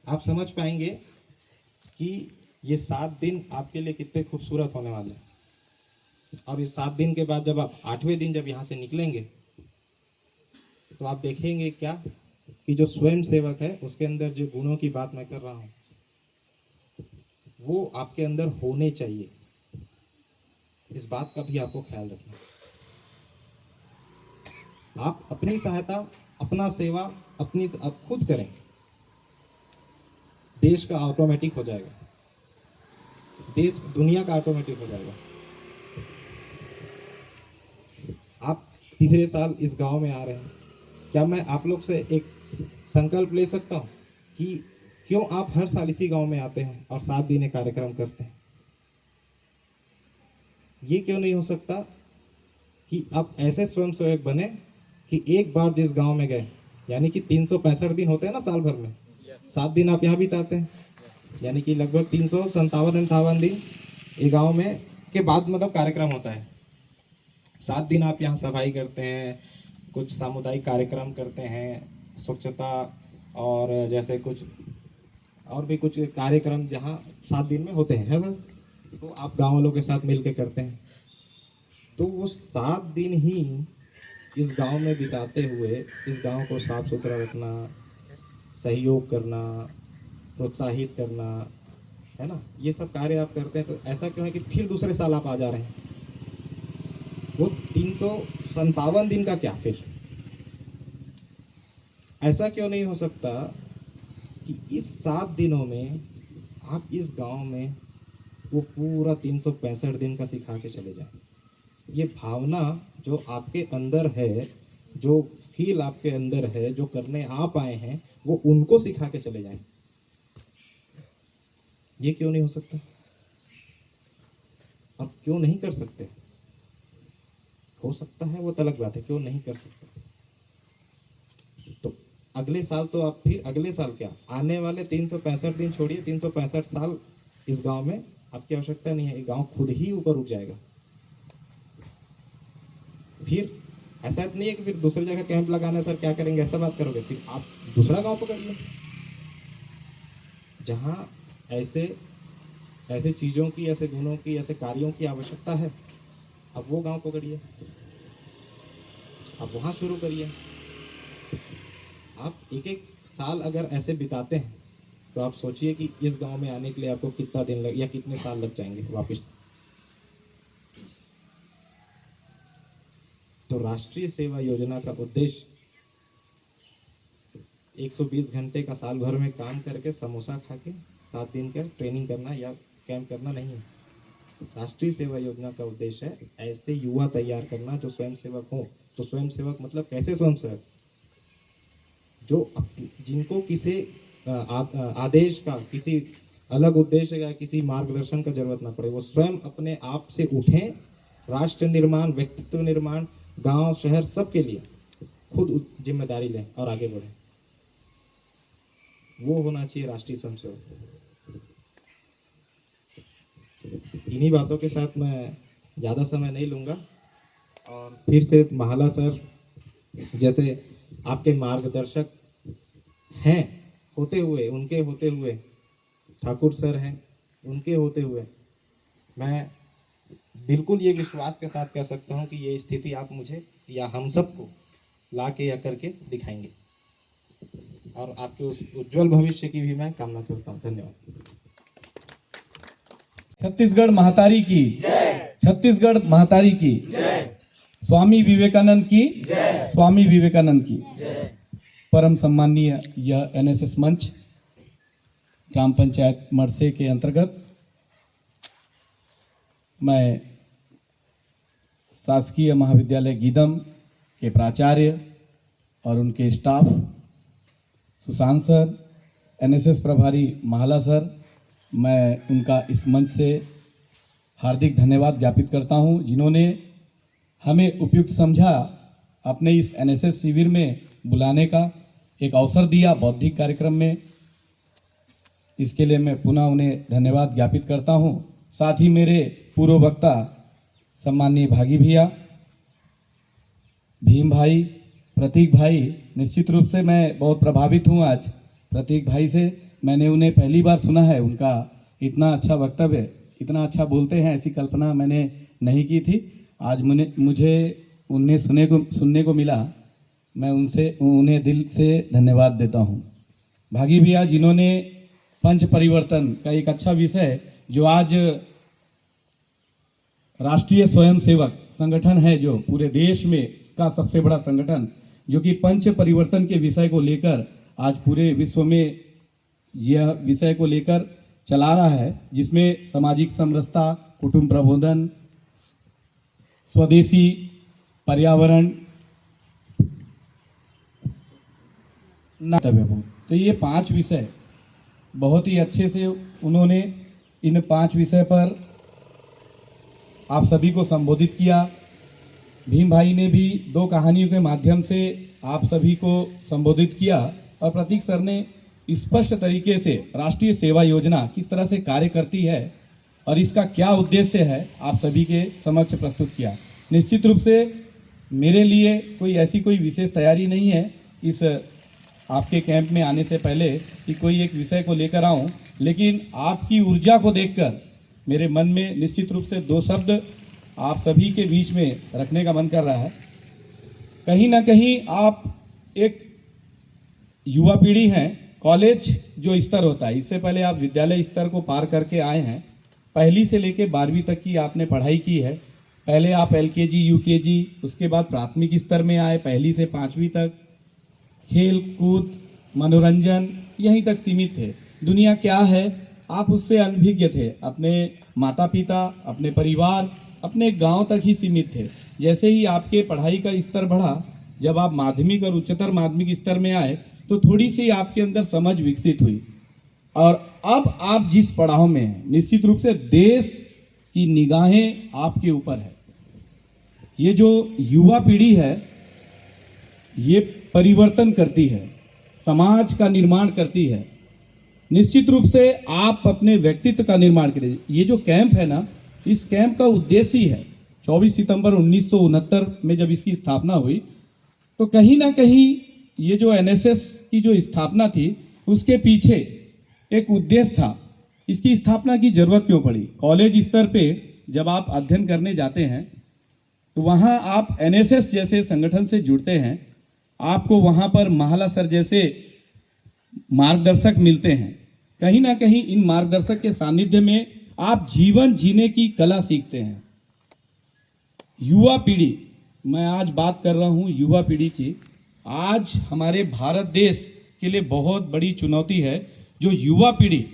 आप समझ पाएंगे कि ये 7 दिन आपके लिए कितने खूबसूरत होने वाले हैं। और इस 7 दिन के बाद जब आप 8वें दिन जब यहाँ से निकलेंगे तो आप देखेंगे क्या कि जो स्वयं सेवक है उसके अंदर जो गुणों की बात मैं कर रहा हूँ वो आपके अंदर होने चाहिए। इस बात का भी आपको ख्याल रखना। आप अपनी सहायता, अपना सेवा अपनी आप खुद करें, देश का ऑटोमेटिक हो जाएगा, देश दुनिया का ऑटोमेटिक हो जाएगा। आप तीसरे साल इस गांव में आ रहे हैं, क्या मैं आप लोग से एक संकल्प ले सकता हूं कि क्यों आप हर साल इसी गांव में आते हैं और 7 दिन कार्यक्रम करते हैं? ये क्यों नहीं हो सकता कि आप ऐसे स्वयंसेवक बने कि एक बार जिस गांव में गए, यानी कि 365 दिन होते हैं ना साल भर में, 7 दिन आप यहाँ बिताते हैं, यानी कि लगभग 357-58 दिन ये गांव में के बाद मतलब कार्यक्रम होता है। 7 दिन आप यहाँ सफाई करते हैं, कुछ सामुदायिक कार्यक्रम करते हैं, स्वच्छता और जैसे कुछ और भी कुछ कार्यक्रम जहाँ 7 दिन में होते हैं, है सर? तो आप गाँव वालों के साथ मिलकर करते हैं। तो वो 7 दिन ही इस गांव में बिताते हुए इस गांव को साफ सुथरा रखना, सहयोग करना, प्रोत्साहित करना, है ना, ये सब कार्य आप करते हैं। तो ऐसा क्यों है कि फिर दूसरे साल आप आ जा रहे हैं? वो 357 दिन का क्या फिर? ऐसा क्यों नहीं हो सकता कि इस 7 दिनों में आप इस गांव में वो पूरा 365 दिन का सिखा के चले जाएं? ये भावना जो आपके अंदर है, जो स्किल आपके अंदर है, जो करने आप आए हैं, वो उनको सिखा के चले जाएं। ये क्यों नहीं हो सकता? अब क्यों नहीं कर सकते? हो सकता है, वो अलग बात है, क्यों नहीं कर सकते? तो अगले साल तो आप फिर अगले साल क्या, आने वाले 365 दिन छोड़िए, 365 साल इस गांव में आपकी आवश्यकता नहीं है। ये गांव खुद ही ऊपर उठ जाएगा। फिर ऐसा नहीं है कि फिर दूसरी जगह कैंप लगाना, सर क्या करेंगे, ऐसा बात करोगे? फिर आप दूसरा गांव पकड़िए जहां ऐसे ऐसे चीजों की, ऐसे गुणों की, ऐसे कार्यों की आवश्यकता है। अब वो गांव पकड़िए, आप वहां शुरू करिए। आप एक एक साल अगर ऐसे बिताते हैं तो आप सोचिए कि इस गांव में आने के लिए आपको कितना दिन लग या कितने साल लग जाएंगे वापस। तो राष्ट्रीय सेवा योजना का उद्देश्य 120 घंटे का साल भर में काम करके समोसा खा के 7 दिन का ट्रेनिंग करना या कैंप करना नहीं है। राष्ट्रीय सेवा योजना का उद्देश्य है ऐसे युवा तैयार करना जो स्वयंसेवक हो। तो स्वयंसेवक मतलब कैसे स्वयंसेवक? जो जिनको किसी आदेश का, किसी अलग उद्देश्य या किसी मार्गदर्शन का जरूरत ना पड़े, वो स्वयं अपने आप से उठें, राष्ट्र निर्माण, व्यक्तित्व निर्माण, गांव शहर सबके लिए खुद जिम्मेदारी लें और आगे बढ़ें। वो होना चाहिए राष्ट्रीय स्वयंसेवक। इन्हीं बातों के साथ मैं ज़्यादा समय नहीं लूँगा और फिर से माहला सर जैसे आपके मार्गदर्शक हैं होते हुए, उनके होते हुए, ठाकुर सर हैं उनके होते हुए, मैं बिल्कुल ये विश्वास के साथ कह सकता हूँ कि ये स्थिति आप मुझे या हम सबको ला के या करके दिखाएंगे और आपके उस उज्जवल भविष्य की भी मैं कामना करता हूँ। धन्यवाद। छत्तीसगढ़ महातारी की जय। छत्तीसगढ़ महातारी की जय। स्वामी विवेकानंद की जय। स्वामी विवेकानंद की जय। परम सम्मानीय यह एनएसएस मंच ग्राम पंचायत मरसे के अंतर्गत मैं शासकीय महाविद्यालय गीदम के प्राचार्य और उनके स्टाफ, सुशांत सर, एनएसएस प्रभारी माहला सर, मैं उनका इस मंच से हार्दिक धन्यवाद ज्ञापित करता हूं, जिन्होंने हमें उपयुक्त समझा अपने इस एनएसएस शिविर में बुलाने का एक अवसर दिया बौद्धिक कार्यक्रम में। इसके लिए मैं पुनः उन्हें धन्यवाद ज्ञापित करता हूं। साथ ही मेरे पूर्व वक्ता सम्माननीय भागी भैया, भीम भाई, प्रतीक भाई, निश्चित रूप से मैं बहुत प्रभावित हूं आज प्रतीक भाई से मैंने उन्हें पहली बार सुना है। उनका इतना अच्छा वक्तव्य, इतना अच्छा बोलते हैं, ऐसी कल्पना मैंने नहीं की थी। आज मुझे उन्हें सुनने को मिला। मैं उन्हें दिल से धन्यवाद देता हूँ। भागी भैया जिन्होंने पंच परिवर्तन का एक अच्छा विषय, जो आज राष्ट्रीय स्वयंसेवक संगठन है, जो पूरे देश में का सबसे बड़ा संगठन, जो कि पंच परिवर्तन के विषय को लेकर आज पूरे विश्व में यह विषय को लेकर चला रहा है, जिसमें सामाजिक समरसता, कुटुंब प्रबोधन, स्वदेशी, पर्यावरण, तो ये 5 विषय बहुत ही अच्छे से उन्होंने इन 5 विषय पर आप सभी को संबोधित किया। भीम भाई ने भी 2 कहानियों के माध्यम से आप सभी को संबोधित किया और प्रतीक सर ने स्पष्ट तरीके से राष्ट्रीय सेवा योजना किस तरह से कार्य करती है और इसका क्या उद्देश्य है आप सभी के समक्ष प्रस्तुत किया। निश्चित रूप से मेरे लिए कोई विशेष तैयारी नहीं है इस आपके कैंप में आने से पहले कि कोई एक विषय को लेकर आऊं, लेकिन आपकी ऊर्जा को देखकर मेरे मन में निश्चित रूप से 2 शब्द आप सभी के बीच में रखने का मन कर रहा है। कहीं ना कहीं आप एक युवा पीढ़ी हैं। कॉलेज जो स्तर होता है, इससे पहले आप विद्यालय स्तर को पार करके आए हैं। पहली से लेकर 12वीं तक की आपने पढ़ाई की है। पहले आप LKG, UKG, उसके बाद प्राथमिक स्तर में आए, पहली से 5वीं तक खेल कूद, मनोरंजन, यहीं तक सीमित थे। दुनिया क्या है आप उससे अनभिज्ञ थे। अपने माता पिता, अपने परिवार, अपने गांव तक ही सीमित थे। जैसे ही आपके पढ़ाई का स्तर बढ़ा, जब आप माध्यमिक और उच्चतर माध्यमिक स्तर में आए, तो थोड़ी सी आपके अंदर समझ विकसित हुई। और अब आप जिस पड़ाव में हैं, निश्चित रूप से देश की निगाहें आपके ऊपर है। ये जो युवा पीढ़ी है, ये परिवर्तन करती है, समाज का निर्माण करती है। निश्चित रूप से आप अपने व्यक्तित्व का निर्माण करें। ये जो कैंप है ना, इस कैंप का उद्देश्य ही है। 24 सितंबर 1969 में जब इसकी स्थापना हुई, तो कहीं ना कहीं ये जो NSS की जो स्थापना थी, उसके पीछे एक उद्देश्य था। इसकी स्थापना की जरूरत क्यों पड़ी? कॉलेज स्तर पे जब आप अध्ययन करने जाते हैं, तो वहाँ आप NSS जैसे संगठन से जुड़ते हैं। आपको वहाँ पर माहला सर जैसे मार्गदर्शक मिलते हैं। कहीं ना कहीं इन मार्गदर्शक के सानिध्य में आप जीवन जीने की कला सीखते हैं। युवा पीढ़ी, मैं आज बात कर रहा हूँ युवा पीढ़ी की। आज हमारे भारत देश के लिए बहुत बड़ी चुनौती है। जो युवा पीढ़ी,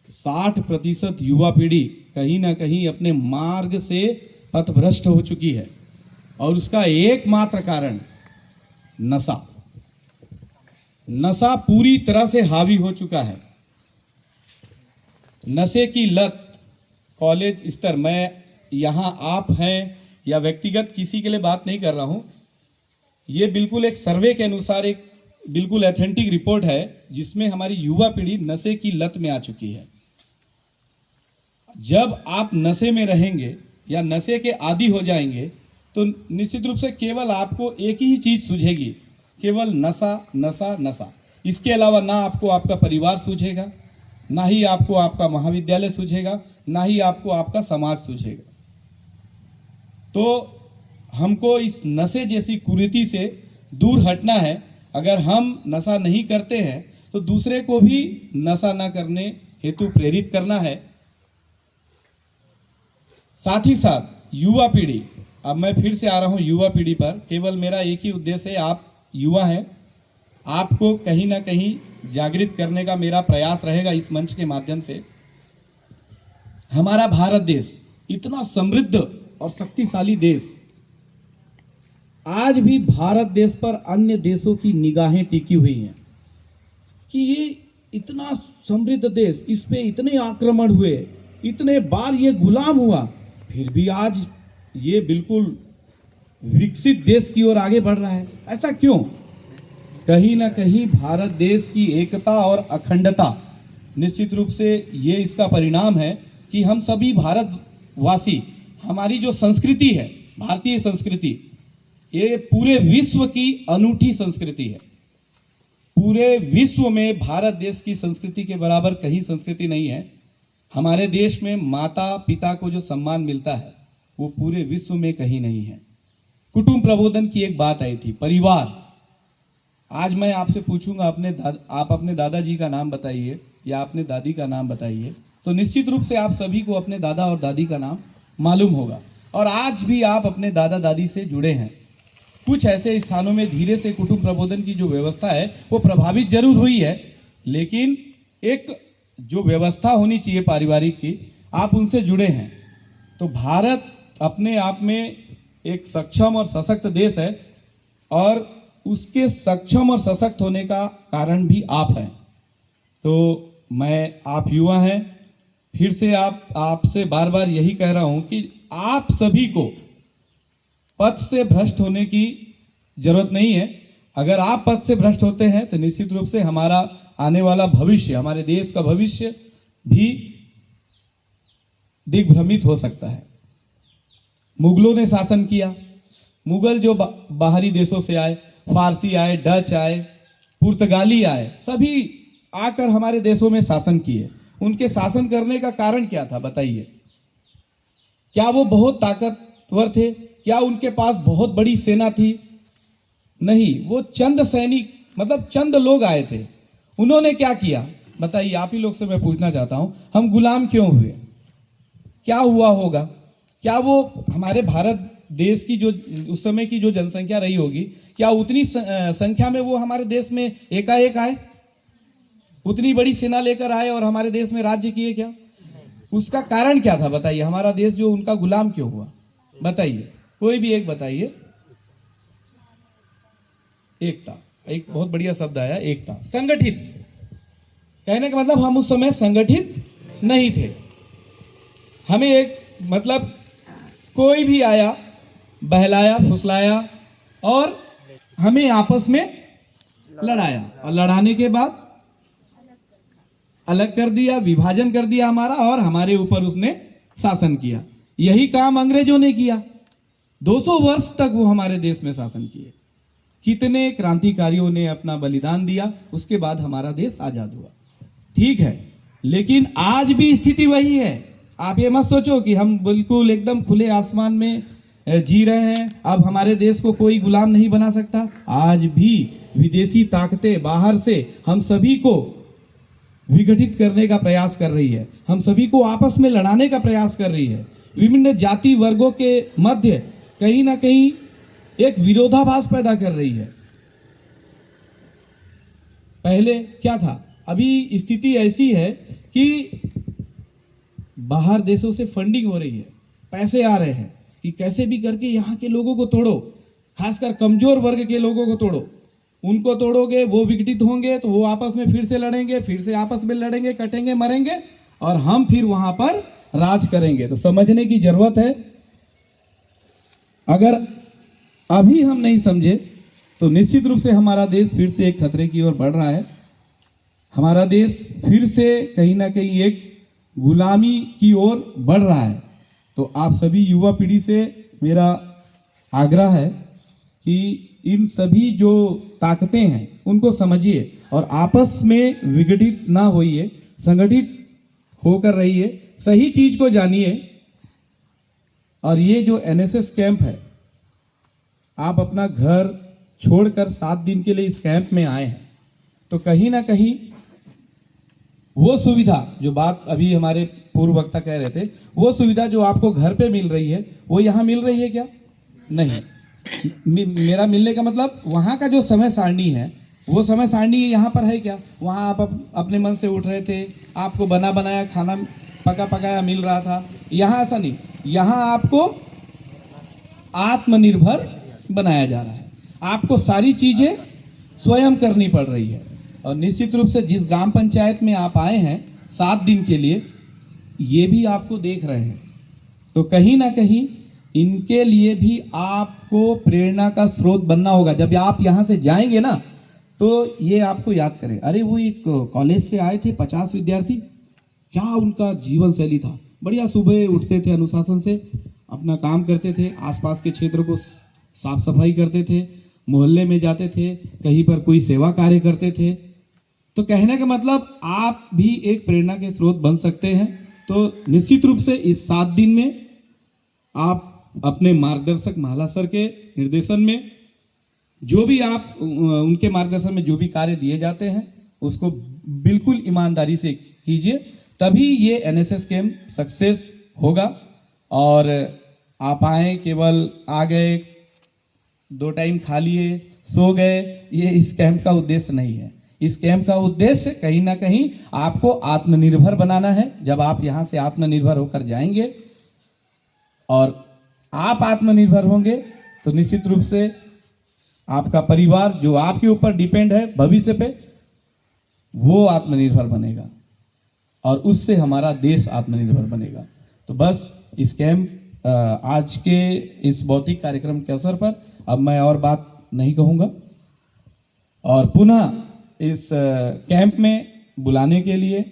60% युवा पीढ़ी कहीं ना कहीं अपने मार्ग से पथभ्रष्ट हो चुकी है, और उसका एकमात्र कारण नशा पूरी तरह से हावी हो चुका है। नशे की लत कॉलेज स्तर, मैं यहाँ आप हैं या व्यक्तिगत किसी के लिए बात नहीं कर रहा हूँ। ये बिल्कुल एक सर्वे के अनुसार एक बिल्कुल ऑथेंटिक रिपोर्ट है, जिसमें हमारी युवा पीढ़ी नशे की लत में आ चुकी है। जब आप नशे में रहेंगे या नशे के आदी हो जाएंगे, तो निश्चित रूप से केवल आपको एक ही चीज सूझेगी, केवल नशा नशा नशा। इसके अलावा ना आपको आपका परिवार सूझेगा, ना ही आपको आपका महाविद्यालय सूझेगा, ना ही आपको आपका समाज सूझेगा। तो हमको इस नशे जैसी कुरीति से दूर हटना है। अगर हम नशा नहीं करते हैं, तो दूसरे को भी नशा ना करने हेतु प्रेरित करना है। साथ ही साथ युवा पीढ़ी, अब मैं फिर से आ रहा हूं युवा पीढ़ी पर। केवल मेरा एक ही उद्देश्य है, आप युवा हैं, आपको कहीं ना कहीं जागृत करने का मेरा प्रयास रहेगा इस मंच के माध्यम से। हमारा भारत देश इतना समृद्ध और शक्तिशाली देश, आज भी भारत देश पर अन्य देशों की निगाहें टिकी हुई हैं कि ये इतना समृद्ध देश, इस पे इतने आक्रमण हुए, इतने बार ये गुलाम हुआ, फिर भी आज ये बिल्कुल विकसित देश की ओर आगे बढ़ रहा है। ऐसा क्यों? कहीं ना कहीं भारत देश की एकता और अखंडता, निश्चित रूप से ये इसका परिणाम है कि हम सभी भारतवासी, हमारी जो संस्कृति है, भारतीय संस्कृति, ये पूरे विश्व की अनूठी संस्कृति है। पूरे विश्व में भारत देश की संस्कृति के बराबर कहीं संस्कृति नहीं है। हमारे देश में माता पिता को जो सम्मान मिलता है वो पूरे विश्व में कहीं नहीं है। कुटुंब प्रबोधन की एक बात आई थी, परिवार। आज मैं आपसे पूछूंगा आप अपने दादाजी का नाम बताइए या अपने दादी का नाम बताइए, तो निश्चित रूप से आप सभी को अपने दादा और दादी का नाम मालूम होगा और आज भी आप अपने दादा दादी से जुड़े हैं। कुछ ऐसे स्थानों में धीरे से कुटुंब प्रबोधन की जो व्यवस्था है वो प्रभावित जरूर हुई है, लेकिन एक जो व्यवस्था होनी चाहिए पारिवारिक की, आप उनसे जुड़े हैं। तो भारत अपने आप में एक सक्षम और सशक्त देश है और उसके सक्षम और सशक्त होने का कारण भी आप हैं। तो आप युवा हैं, फिर से आपसे बार बार यही कह रहा हूं कि आप सभी को पथ से भ्रष्ट होने की जरूरत नहीं है। अगर आप पथ से भ्रष्ट होते हैं तो निश्चित रूप से हमारा आने वाला भविष्य, हमारे देश का भविष्य भी दिग्भ्रमित हो सकता है। मुगलों ने शासन किया। मुगल जो बाहरी देशों से आए, फारसी आए, डच आए, पुर्तगाली आए, सभी आकर हमारे देशों में शासन किए। उनके शासन करने का कारण क्या था बताइए? क्या वो बहुत ताकतवर थे? क्या उनके पास बहुत बड़ी सेना थी? नहीं, वो चंद सैनिक, मतलब चंद लोग आए थे। उन्होंने क्या किया बताइए? आप ही लोग से मैं पूछना चाहता हूं, हम गुलाम क्यों हुए? क्या हुआ होगा? क्या वो हमारे भारत देश की जो उस समय की जो जनसंख्या रही होगी, क्या उतनी संख्या में वो हमारे देश में एकाएक आए? उतनी बड़ी सेना लेकर आए और हमारे देश में राज्य किए क्या? उसका कारण क्या था बताइए? हमारा देश जो उनका गुलाम क्यों हुआ बताइए? कोई भी एक बताइए। एकता, एक बहुत बढ़िया शब्द आया, एकता। संगठित, कहने का मतलब हम उस समय संगठित नहीं थे। हमें एक मतलब कोई भी आया, बहलाया, फुसलाया और हमें आपस में लड़ाया और लड़ाने के बाद अलग कर दिया, विभाजन कर दिया हमारा, और हमारे ऊपर उसने शासन किया। यही काम अंग्रेजों ने किया। 200 वर्ष तक वो हमारे देश में शासन किए। कितने क्रांतिकारियों ने अपना बलिदान दिया, उसके बाद हमारा देश आजाद हुआ। ठीक है, लेकिन आज भी स्थिति वही है। आप ये मत सोचो कि हम बिल्कुल एकदम खुले आसमान में जी रहे हैं, अब हमारे देश को कोई गुलाम नहीं बना सकता। आज भी विदेशी ताकतें बाहर से हम सभी को विघटित करने का प्रयास कर रही है, हम सभी को आपस में लड़ाने का प्रयास कर रही है। विभिन्न जाति वर्गों के मध्य कहीं ना कहीं एक विरोधाभास पैदा कर रही है। पहले क्या था, अभी स्थिति ऐसी है कि बाहर देशों से फंडिंग हो रही है, पैसे आ रहे हैं कि कैसे भी करके यहाँ के लोगों को तोड़ो, खासकर कमजोर वर्ग के लोगों को तोड़ो। उनको तोड़ोगे, वो विघटित होंगे तो वो आपस में फिर से लड़ेंगे, फिर से आपस में लड़ेंगे, कटेंगे, मरेंगे और हम फिर वहां पर राज करेंगे। तो समझने की जरूरत है। अगर अभी हम नहीं समझे तो निश्चित रूप से हमारा देश फिर से एक खतरे की ओर बढ़ रहा है। हमारा देश फिर से कहीं ना कहीं एक गुलामी की ओर बढ़ रहा है। तो आप सभी युवा पीढ़ी से मेरा आग्रह है कि इन सभी जो ताकतें हैं उनको समझिए और आपस में विघटित ना होइए, संगठित होकर रहिए, सही चीज को जानिए। और ये जो एनएसएस कैंप है, आप अपना घर छोड़कर 7 दिन के लिए इस कैंप में आए हैं, तो कहीं ना कहीं वो सुविधा, जो बात अभी हमारे पूर्व वक्ता कह रहे थे, वो सुविधा जो आपको घर पे मिल रही है वो यहाँ मिल रही है क्या? नहीं। मेरा मिलने का मतलब वहाँ का जो समय सारणी है वो समय सारणी यहाँ पर है क्या? वहाँ आप अपने मन से उठ रहे थे, आपको बना बनाया खाना पका पकाया मिल रहा था। यहाँ ऐसा नहीं, यहाँ आपको आत्मनिर्भर बनाया जा रहा है। आपको सारी चीजें स्वयं करनी पड़ रही है। और निश्चित रूप से जिस ग्राम पंचायत में आप आए हैं 7 दिन के लिए, ये भी आपको देख रहे हैं, तो कहीं ना कहीं इनके लिए भी आपको प्रेरणा का स्रोत बनना होगा। जब आप यहाँ से जाएंगे ना तो ये आपको याद करें, अरे वो एक कॉलेज से आए थे 50 विद्यार्थी, क्या उनका जीवन शैली था, बढ़िया सुबह उठते थे, अनुशासन से अपना काम करते थे, आसपास के क्षेत्र को साफ सफाई करते थे, मोहल्ले में जाते थे, कहीं पर कोई सेवा कार्य करते थे। तो कहने का मतलब आप भी एक प्रेरणा के स्रोत बन सकते हैं। तो निश्चित रूप से इस 7 दिन में आप अपने मार्गदर्शक माला सर के निर्देशन में जो भी आप उनके मार्गदर्शन में जो भी कार्य दिए जाते हैं उसको बिल्कुल ईमानदारी से कीजिए, तभी ये एनएसएस कैंप सक्सेस होगा। और आप आए, केवल आ गए, 2 टाइम खा लिए, सो गए, ये इस कैंप का उद्देश्य नहीं है। इस कैंप का उद्देश्य कहीं ना कहीं आपको आत्मनिर्भर बनाना है। जब आप यहाँ से आत्मनिर्भर होकर जाएंगे और आप आत्मनिर्भर होंगे तो निश्चित रूप से आपका परिवार जो आपके ऊपर डिपेंड है भविष्य पे, वो आत्मनिर्भर बनेगा और उससे हमारा देश आत्मनिर्भर बनेगा। तो बस इस कैंप आज के इस भौतिक कार्यक्रम के अवसर पर अब मैं और बात नहीं कहूँगा और पुनः इस कैंप में बुलाने के लिए